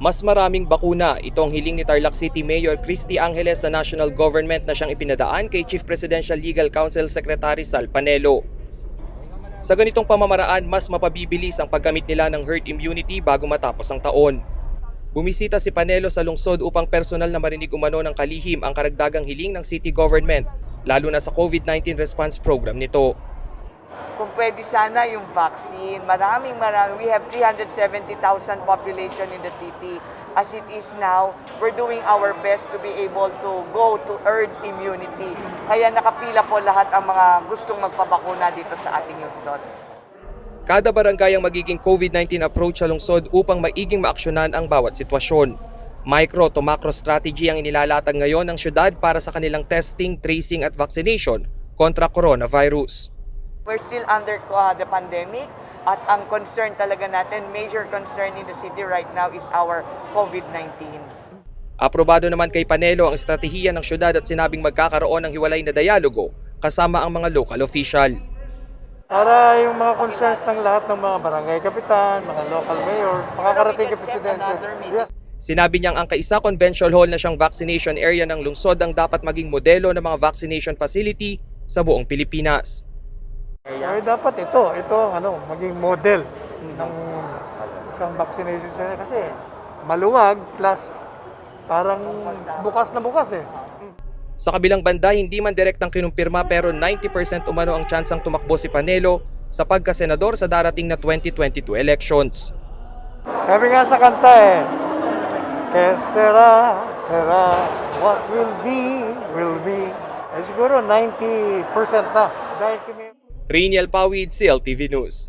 Mas maraming bakuna, itong hiling ni Tarlac City Mayor Christy Angeles sa national government na siyang ipinadaan kay Chief Presidential Legal Counsel Secretary Sal Panelo. Sa ganitong pamamaraan, mas mapabibilis ang paggamit nila ng herd immunity bago matapos ang taon. Bumisita si Panelo sa lungsod upang personal na marinig umano ng kalihim ang karagdagang hiling ng city government, lalo na sa COVID-19 response program nito. Kung pwede sana yung vaccine, marami. We have 370,000 population in the city. As it is now, we're doing our best to be able to go to herd immunity. Kaya nakapila po lahat ang mga gustong magpabakuna dito sa ating lungsod. Kada barangay ang magiging COVID-19 approach sa lungsod upang maiging maaksyonan ang bawat sitwasyon. Micro to macro strategy ang inilalatag ngayon ng syudad para sa kanilang testing, tracing at vaccination kontra coronavirus. We're still under the pandemic at ang concern talaga natin, major concern in the city right now is our COVID-19. Aprobado naman kay Panelo ang estratehiya ng syudad at sinabing magkakaroon ng hiwalay na dialogo kasama ang mga local official. Para yung mga concerns ng lahat ng mga barangay kapitan, mga local mayors, makakarating kay Presidente. Yes. Sinabi niyang ang Kaisa Convention Hall na siyang vaccination area ng lungsod ang dapat maging modelo ng mga vaccination facility sa buong Pilipinas. Ay, dapat ito maging model ng isang vaccination center kasi maluwag plus parang bukas na bukas eh. Sa kabilang banda, hindi man direktang kinumpirma pero 90% umano ang tsansang tumakbo si Panelo sa pagkasenador sa darating na 2022 elections. Sabi nga sa kanta que sera, what will be. Eh, siguro 90% na. Dahil kami Riniel Pawid, CLTV News.